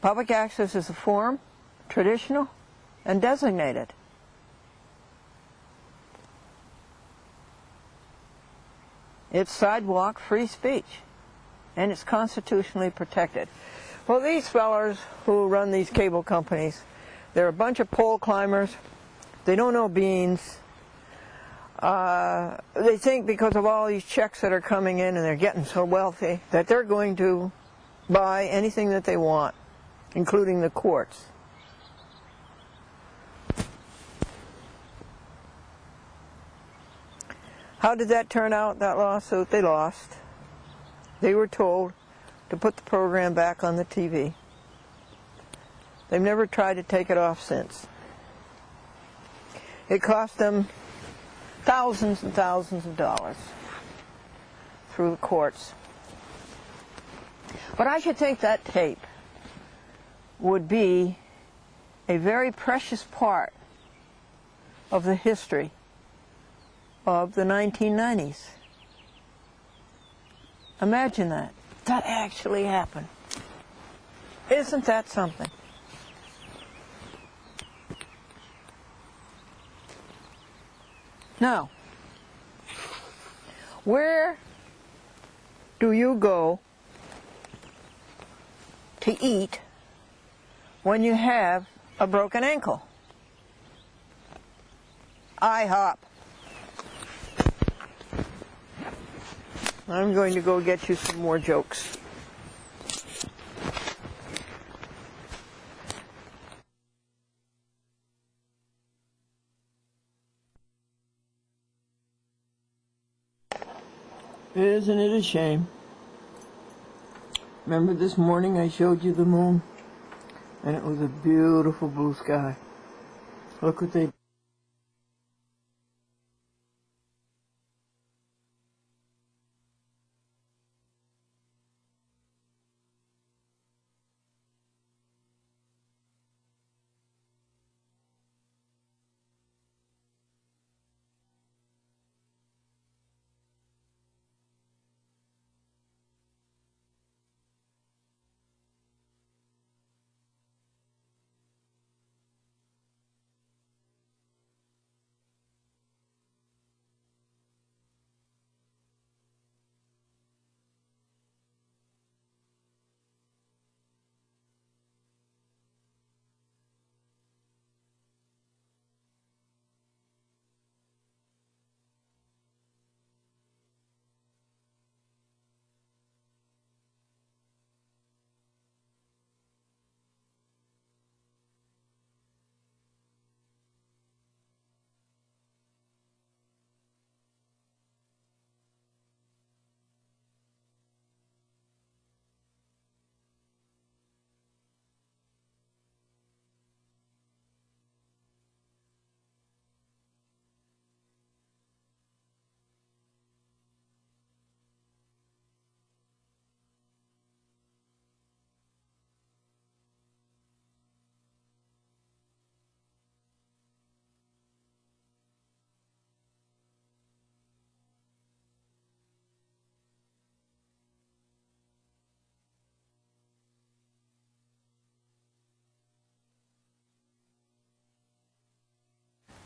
Public access is a form, traditional, and designated. It's sidewalk free speech, and it's constitutionally protected. Well, these fellers who run these cable companies, they're a bunch of pole climbers. They don't know beans. They think because of all these checks that are coming in and they're getting so wealthy that they're going to buy anything that they want, including the courts. How did that turn out, that lawsuit? They lost. They were told to put the program back on the TV. They've never tried to take it off since. It cost them thousands and thousands of dollars through the courts. But I should think that tape would be a very precious part of the history of the 1990s. Imagine that. That actually happened. Isn't that something? Now, where do you go to eat when you have a broken ankle? IHOP. I'm going to go get you some more jokes. Isn't it a shame? Remember this morning I showed you the moon? And it was a beautiful blue sky. Look what they...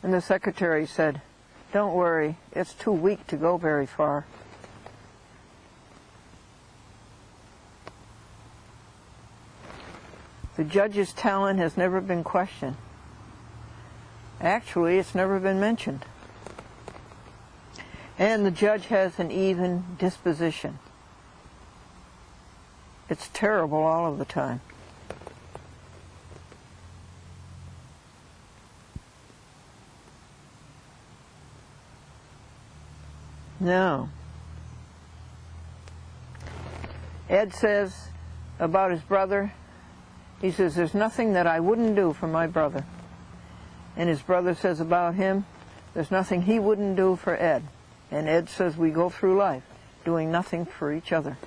And the secretary said, "Don't worry, it's too weak to go very far." The judge's talent has never been questioned. Actually, it's never been mentioned. And the judge has an even disposition. It's terrible all of the time. No. Ed says about his brother, he says, "There's nothing that I wouldn't do for my brother." And his brother says about him, "There's nothing he wouldn't do for Ed." And Ed says we go through life doing nothing for each other.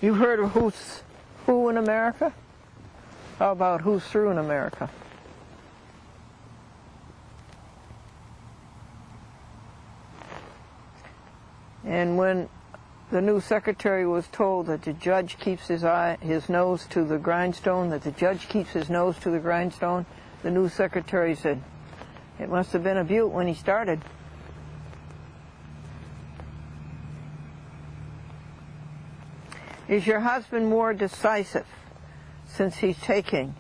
You've heard of who's who in America? How about who's through in America? And when the new secretary was told that the judge keeps his nose to the grindstone, that the judge keeps his nose to the grindstone, the new secretary said, "It must have been a beaut when he started." Is your husband more decisive since he's taking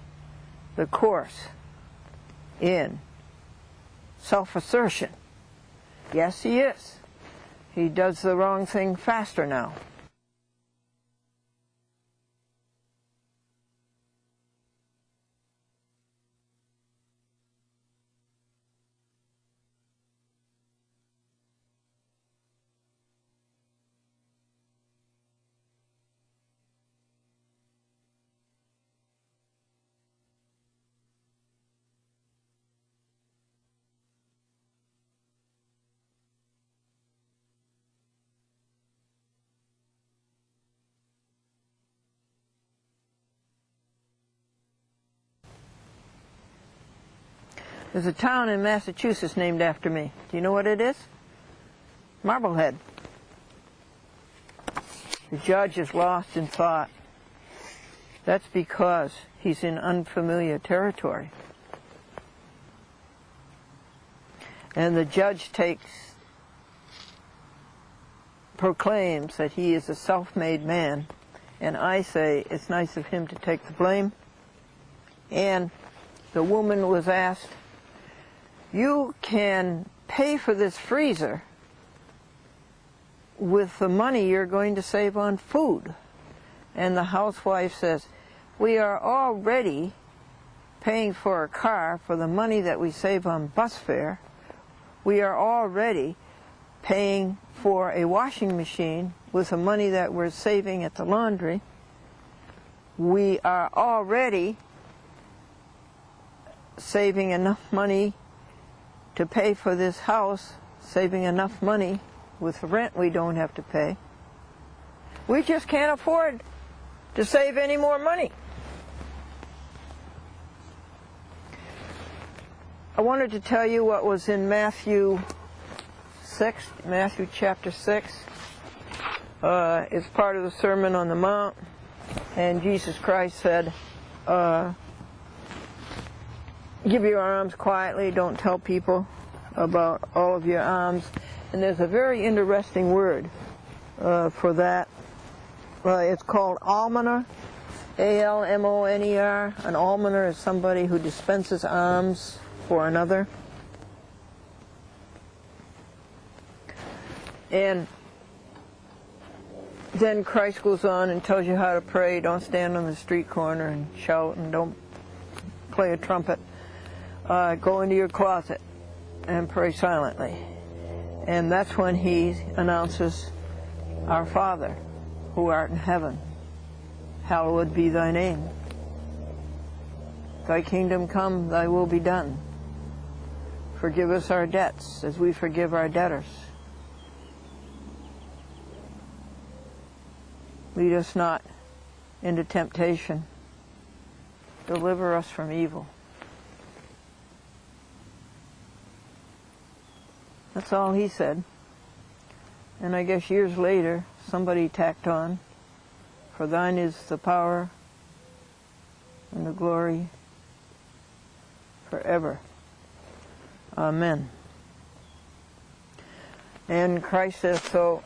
the course in self-assertion? Yes, he is. He does the wrong thing faster now. There's a town in Massachusetts named after me. Do you know what it is? Marblehead. The judge is lost in thought. That's because he's in unfamiliar territory. And the judge proclaims that he is a self-made man, and I say it's nice of him to take the blame. And the woman was asked, "You can pay for this freezer with the money you're going to save on food." And the housewife says, "We are already paying for a car for the money that we save on bus fare. We are already paying for a washing machine with the money that we're saving at the laundry. We are already saving enough money to pay for this house, saving enough money with rent we don't have to pay. We just can't afford to save any more money." I wanted to tell you what was in Matthew chapter 6. It's part of the Sermon on the Mount, and Jesus Christ said, "Give your alms quietly, don't tell people about all of your alms." And there's a very interesting word for that. It's called almoner, A-L-M-O-N-E-R. An almoner is somebody who dispenses alms for another. And then Christ goes on and tells you how to pray. Don't stand on the street corner and shout, and don't play a trumpet. Go into your closet and pray silently. And that's when he announces, "Our Father, who art in heaven, hallowed be thy name. Thy kingdom come, thy will be done. Forgive us our debts as we forgive our debtors. Lead us not into temptation. Deliver us from evil." That's all he said. And I guess years later, somebody tacked on, "For thine is the power and the glory forever. Amen." And Christ says, so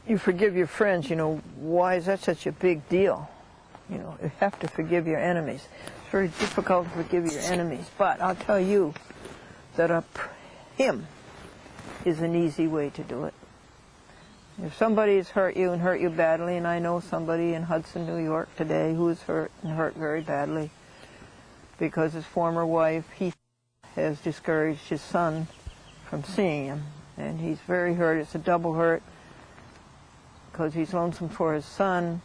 you forgive your friends, why is that such a big deal? You have to forgive your enemies. It's very difficult to forgive your enemies, but I'll tell you that a hymn is an easy way to do it. If somebody has hurt you and hurt you badly, and I know somebody in Hudson, New York today who is hurt and hurt very badly because his former wife, he has discouraged his son from seeing him, and he's very hurt. It's a double hurt because he's lonesome for his son,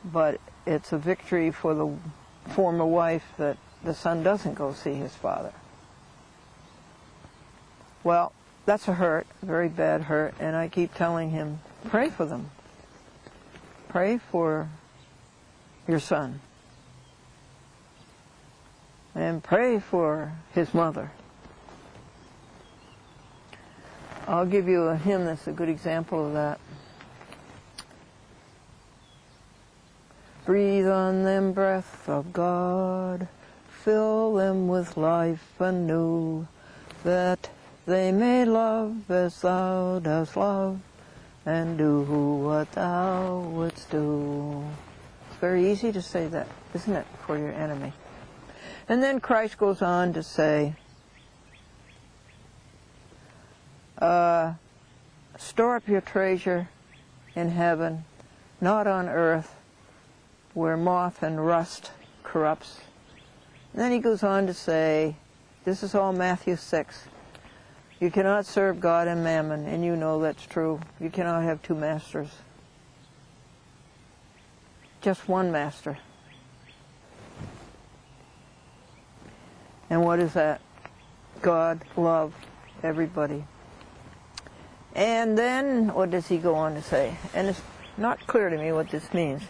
but it's a victory for the former wife that the son doesn't go see his father. Well, that's a hurt, a very bad hurt, and I keep telling him, pray for them. Pray for your son. And pray for his mother. I'll give you a hymn that's a good example of that. Breathe on them breath of God, fill them with life anew, that they may love as thou dost love, and do what thou wouldst do. It's very easy to say that, isn't it, for your enemy? And then Christ goes on to say, store up your treasure in heaven, not on earth, where moth and rust corrupts. And then he goes on to say, this is all Matthew 6. You cannot serve God and mammon, and you know that's true. You cannot have two masters. Just one master. And what is that? God, love, everybody. And then, what does he go on to say? And it's not clear to me what this means.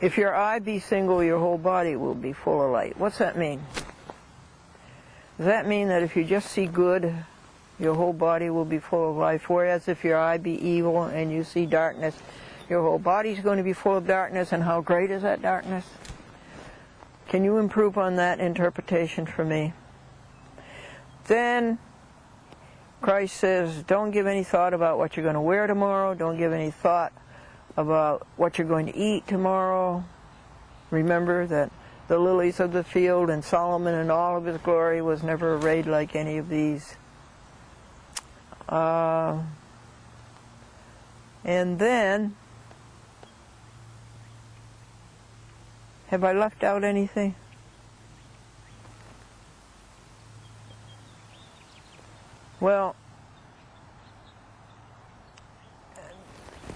If your eye be single, your whole body will be full of light. What's that mean? Does that mean that if you just see good, your whole body will be full of life? Whereas if your eye be evil and you see darkness, your whole body is going to be full of darkness. And how great is that darkness? Can you improve on that interpretation for me? Then Christ says, don't give any thought about what you're going to wear tomorrow. Don't give any thought about what you're going to eat tomorrow. Remember that the lilies of the field and Solomon in all of his glory was never arrayed like any of these. And then, have I left out anything? Well,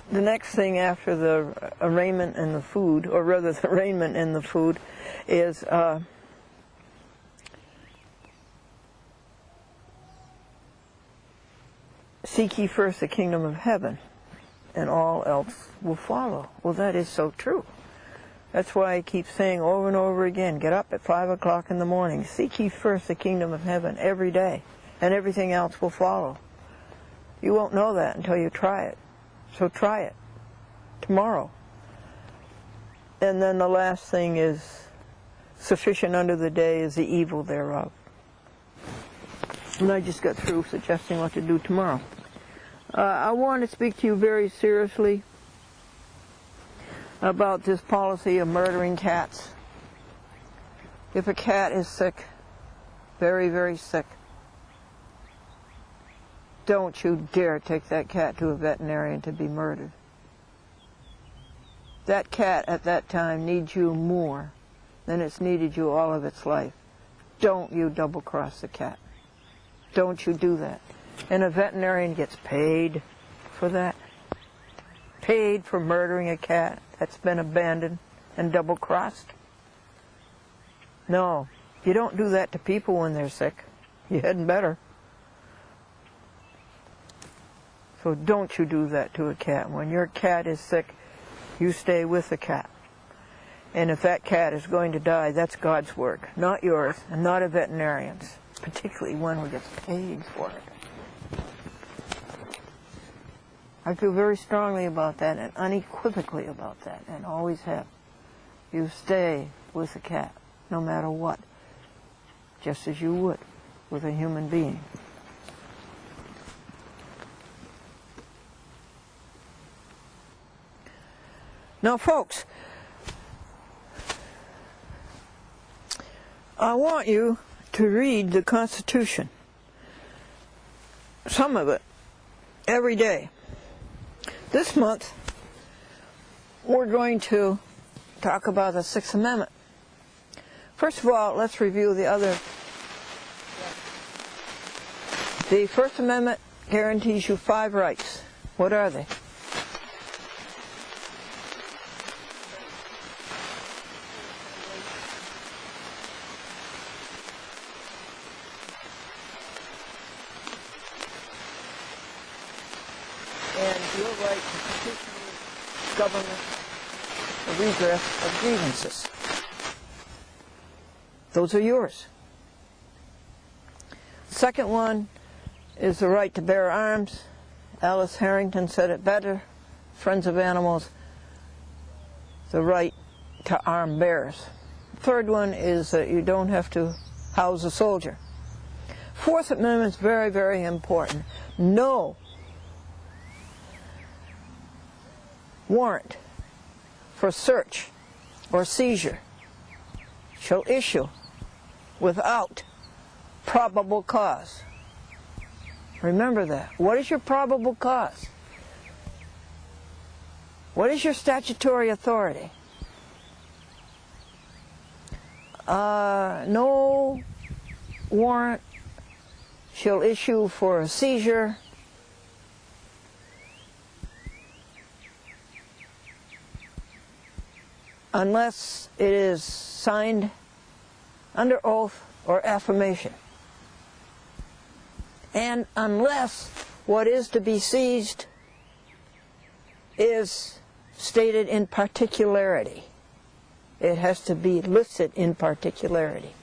the next thing after the arraignment and the food, or rather the arraignment and the food, is seek ye first the kingdom of heaven, and all else will follow. Well, that is so true. That's why I keep saying over and over again, get up at 5 o'clock in the morning, seek ye first the kingdom of heaven every day, and everything else will follow. You won't know that until you try it. So try it tomorrow. And then the last thing is, sufficient unto the day is the evil thereof. And I just got through suggesting what to do tomorrow. I want to speak to you very seriously about this policy of murdering cats. If a cat is sick, very, very sick, don't you dare take that cat to a veterinarian to be murdered. That cat at that time needs you more than it's needed you all of its life. Don't you double-cross the cat. Don't you do that. And a veterinarian gets paid for that. Paid for murdering a cat that's been abandoned and double-crossed. No, you don't do that to people when they're sick. You hadn't better. So don't you do that to a cat. When your cat is sick, you stay with the cat. And if that cat is going to die, that's God's work, not yours, and not a veterinarian's, particularly one who gets paid for it. I feel very strongly about that and unequivocally about that, and always have. You stay with the cat, no matter what, just as you would with a human being. Now, folks, I want you to read the Constitution, some of it, every day. This month, we're going to talk about the Sixth Amendment. First of all, let's review the other. The First Amendment guarantees you 5 rights. What are they? Your right to petition government for redress of grievances. Those are yours. The second one is the right to bear arms Alice Harrington said it better, Friends of Animals, the right to arm bears. Third one is that you don't have to house a soldier. Fourth Amendment is very, very important. No warrant for search or seizure shall issue without probable cause. Remember that. What is your probable cause? What is your statutory authority? No warrant shall issue for a seizure unless it is signed under oath or affirmation, and unless what is to be seized is stated in particularity. It has to be listed in particularity.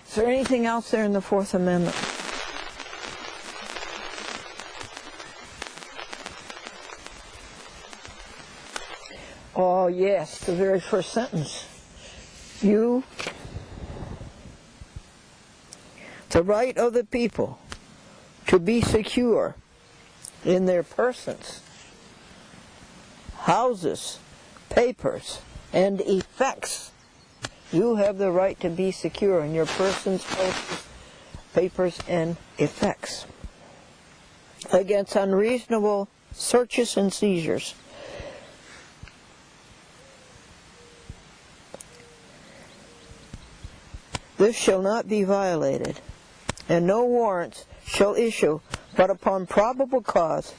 Is there anything else there in the Fourth Amendment? Oh yes, the very first sentence. The right of the people to be secure in their persons, houses, papers, and effects. You have the right to be secure in your persons, houses, papers, and effects against unreasonable searches and seizures. This shall not be violated, and no warrants shall issue but upon probable cause,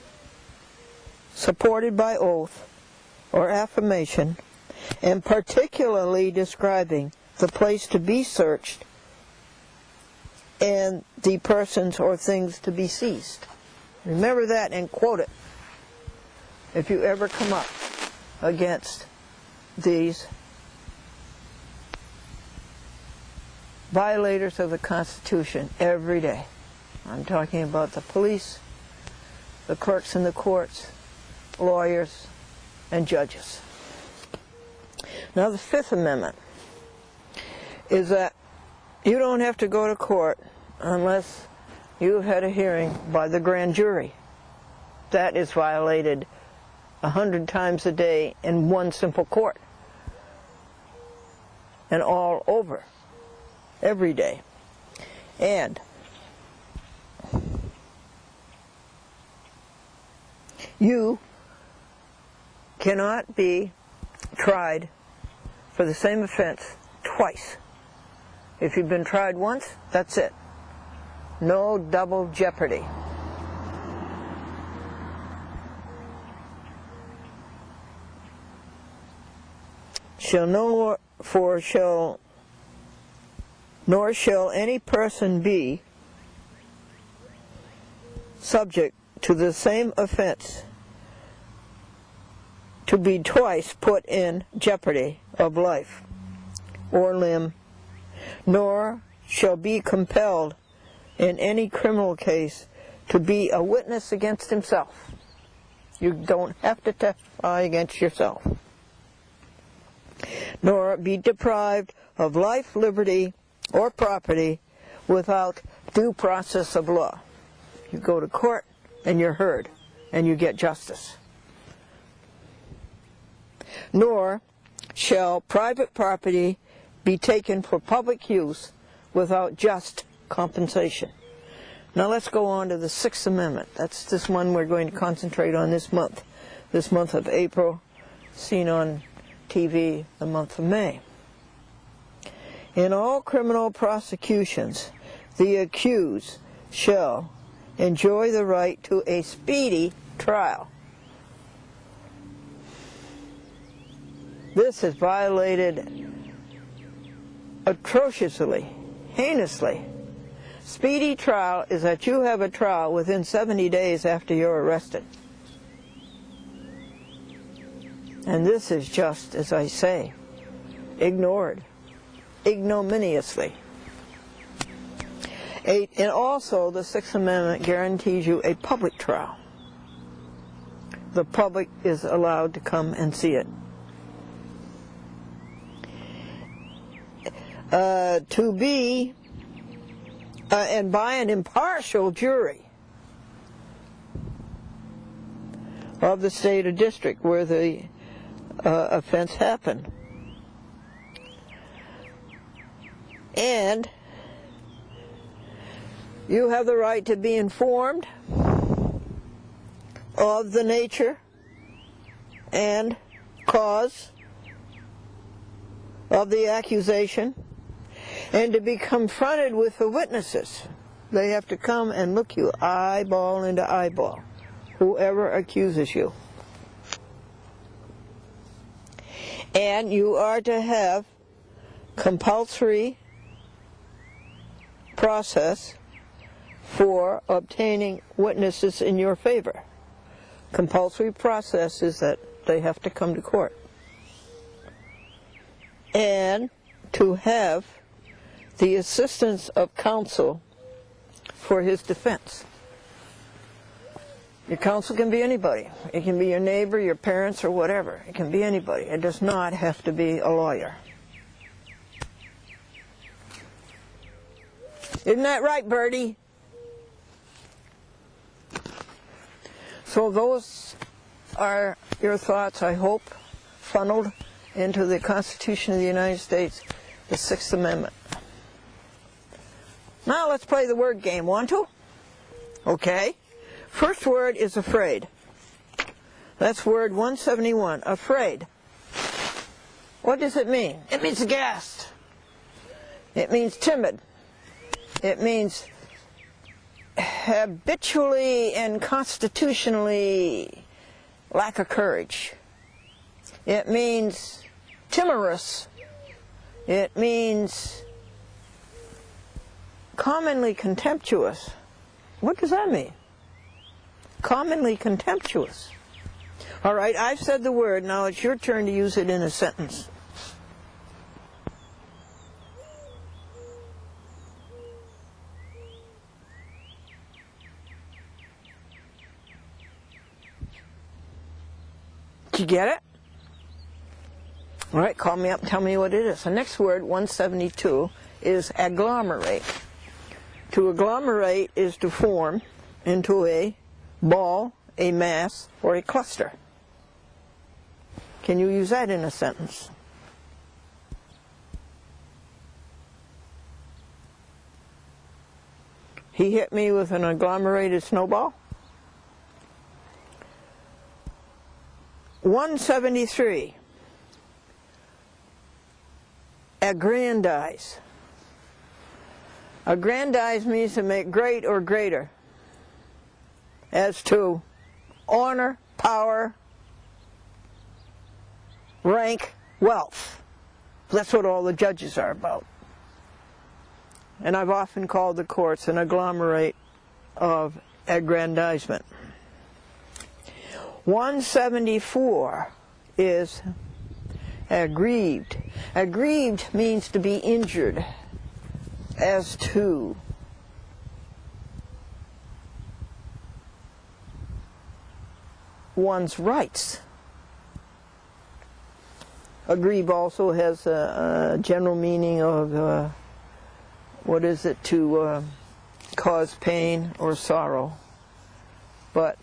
supported by oath or affirmation, and particularly describing the place to be searched and the persons or things to be seized. Remember that and quote it if you ever come up against these violators of the Constitution every day. I'm talking about the police, the clerks in the courts, lawyers, and judges. Now the Fifth Amendment is that you don't have to go to court unless you've had a hearing by the grand jury. That is violated 100 times a day in one simple court, and all over every day. And you cannot be tried for the same offense twice. If you've been tried once, that's it. No double jeopardy. Nor shall any person be subject to the same offense to be twice put in jeopardy of life or limb, nor shall be compelled in any criminal case to be a witness against himself. You don't have to testify against yourself. Nor be deprived of life, liberty, or property without due process of law. You go to court and you're heard and you get justice. Nor shall private property be taken for public use without just compensation. Now let's go on to the Sixth Amendment. That's this one we're going to concentrate on this month of April, seen on TV the month of May. In all criminal prosecutions, the accused shall enjoy the right to a speedy trial. This is violated atrociously, heinously. Speedy trial is that you have a trial within 70 days after you're arrested. And this is just, as I say, ignored ignominiously. And also the Sixth Amendment guarantees you a public trial. The public is allowed to come and see it. To be, and by an impartial jury of the state or district where the offense happened. And you have the right to be informed of the nature and cause of the accusation, and to be confronted with the witnesses. They have to come and look you eyeball into eyeball, whoever accuses you. And you are to have compulsory process for obtaining witnesses in your favor. Compulsory process is that they have to come to court. And to have the assistance of counsel for his defense. Your counsel can be anybody. It can be your neighbor, your parents, or whatever. It can be anybody. It does not have to be a lawyer. Isn't that right, Bertie? So those are your thoughts, I hope, funneled into the Constitution of the United States, the Sixth Amendment. Now let's play the word game. Want to? Okay. First word is afraid. That's word 171, afraid. What does it mean? It means aghast. It means timid. It means habitually and constitutionally lack of courage. It means timorous. It means commonly contemptuous. What does that mean? Commonly contemptuous. All right, I've said the word. Now it's your turn to use it in a sentence. Did you get it? All right, call me up and tell me what it is. The next word, 172, is agglomerate. To agglomerate is to form into a ball, a mass, or a cluster. Can you use that in a sentence? He hit me with an agglomerated snowball. 173. Aggrandize. Aggrandize means to make great or greater, as to honor, power, rank, wealth. That's what all the judges are about. And I've often called the courts an agglomerate of aggrandizement. 174 is aggrieved. Aggrieved means to be injured as to one's rights. Aggrieve also has a general meaning of what is it, to cause pain or sorrow. But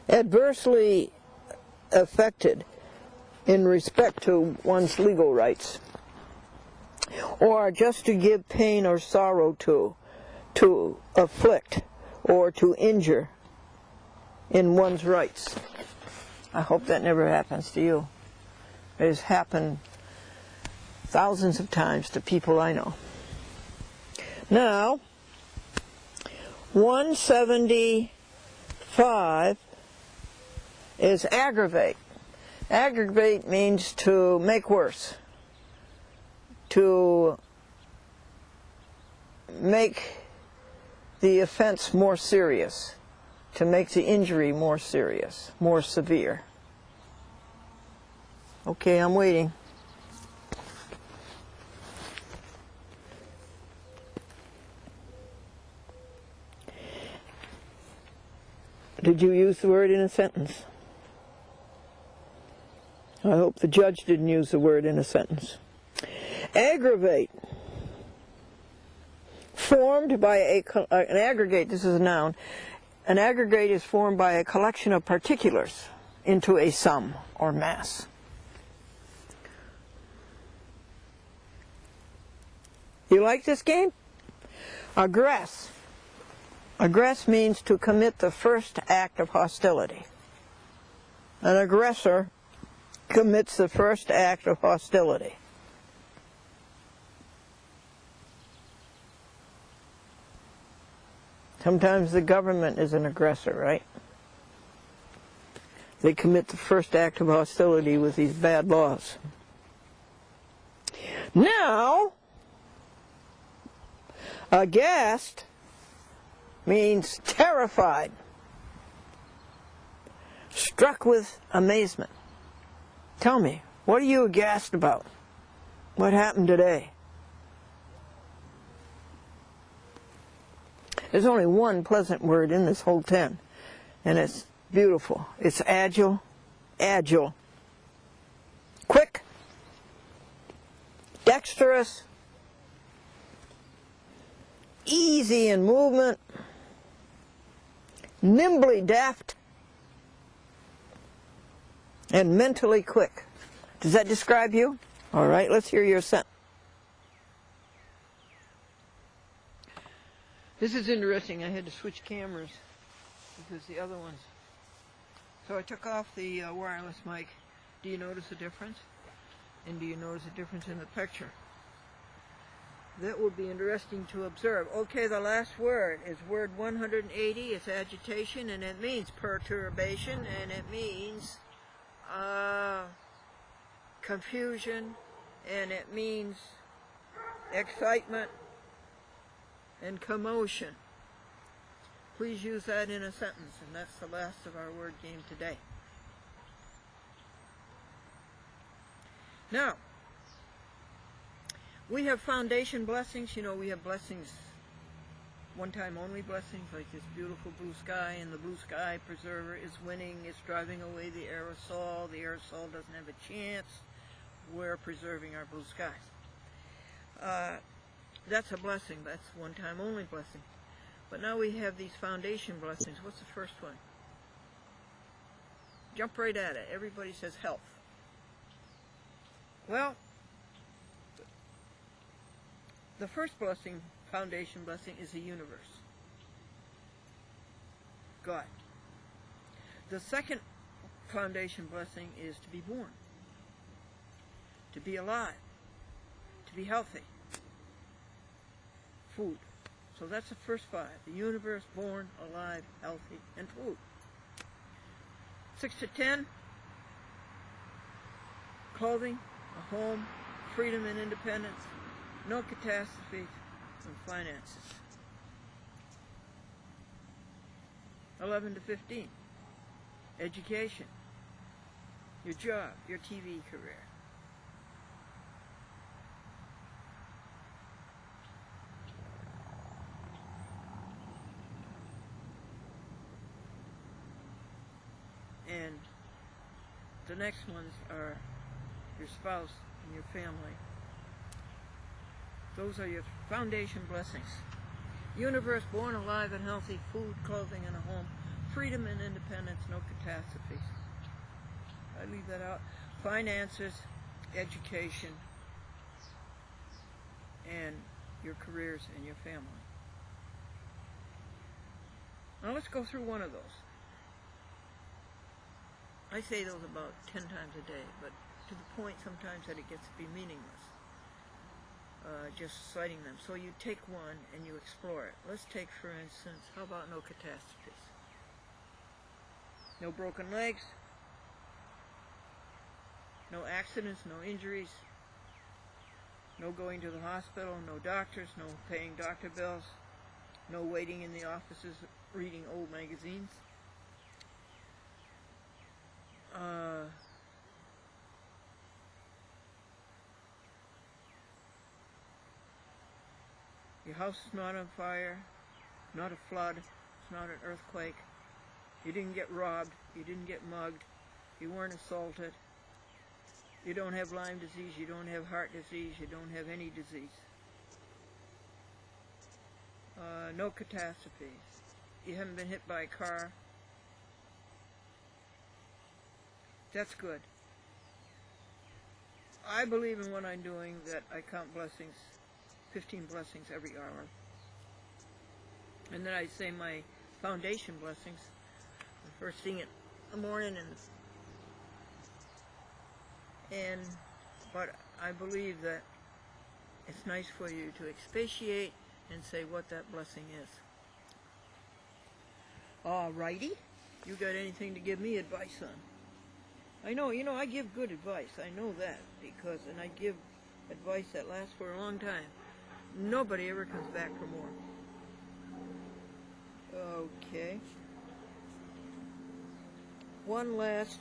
adversely affected in respect to one's legal rights, or just to give pain or sorrow to afflict or to injure in one's rights. I hope that never happens to you. It has happened thousands of times to people I know. Now, 175 is aggravate. Aggravate means to make worse, to make the offense more serious, to make the injury more serious, more severe. Okay, I'm waiting. Did you use the word in a sentence? I hope the judge didn't use the word in a sentence. Aggravate. Formed by an aggregate, this is a noun. An aggregate is formed by a collection of particulars into a sum or mass. You like this game? Aggress. Aggress means to commit the first act of hostility. An aggressor commits the first act of hostility. Sometimes the government is an aggressor, right? They commit the first act of hostility with these bad laws. Now, aghast means terrified, struck with amazement. Tell me, what are you aghast about? What happened today? There's only one pleasant word in this whole 10, and it's beautiful. It's agile, agile. Quick, dexterous, easy in movement, nimbly deft, and mentally quick. Does that describe you? All right, let's hear your sentence. This is interesting. I had to switch cameras because the other ones. So I took off the wireless mic. Do you notice a difference? And do you notice a difference in the picture? That would be interesting to observe. Okay, the last word is word 180. It's agitation, and it means perturbation, and it means confusion, and it means excitement and commotion. Please use that in a sentence, and that's the last of our word game today. Now, we have foundation blessings. You know, we have blessings, one-time only blessings, like this beautiful blue sky, and the blue sky preserver is winning. It's driving away the aerosol. The aerosol doesn't have a chance. We're preserving our blue skies. That's a blessing. That's one-time only blessing. But now we have these foundation blessings. What's the first one? Jump right at it. Everybody says health. Well, the first blessing, foundation blessing, is the universe. God. The second foundation blessing is to be born, to be alive, to be healthy. Food. So that's the first five. The universe, born, alive, healthy, and food. 6 to 10, clothing, a home, freedom and independence, no catastrophes, and finances. 11 to 15, education, your job, your TV career. And the next ones are your spouse and your family. Those are your foundation blessings. Universe, born, alive, and healthy, food, clothing, and a home, freedom and independence, no catastrophes. I leave that out. Finances, education, and your careers and your family. Now let's go through one of those. I say those about 10 times a day, but to the point sometimes that it gets to be meaningless, just citing them. So you take one and you explore it. Let's take, for instance, how about no catastrophes? No broken legs, no accidents, no injuries, No going to the hospital, no doctors, no paying doctor bills, no waiting in the offices reading old magazines. Your house is not on fire, not a flood, it's not an earthquake. You didn't get robbed, you didn't get mugged, you weren't assaulted. You don't have Lyme disease, you don't have heart disease, you don't have any disease. No catastrophes. You haven't been hit by a car. That's good. I believe in what I'm doing, that I count blessings, 15 blessings every hour. And then I say my foundation blessings, the first thing in the morning, but I believe that it's nice for you to expatiate and say what that blessing is. Alrighty, you got anything to give me advice on? I know, I give good advice. I know that, and I give advice that lasts for a long time. Nobody ever comes back for more. Okay. One last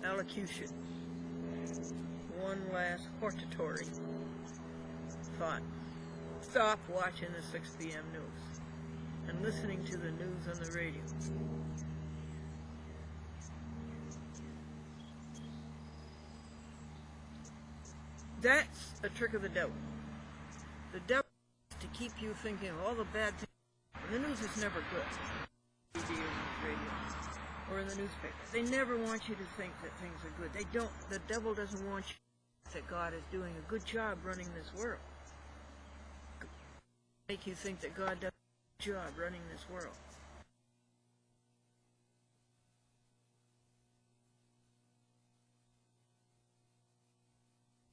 allocution. One last hortatory thought. Stop watching the 6 p.m. news and listening to the news on the radio. That's a trick of the devil. The devil is to keep you thinking of all the bad things. And the news is never good. Radio, or in the newspaper. They never want you to think that things are good. The devil doesn't want you to think that God is doing a good job running this world. Make you think that God does a good job running this world.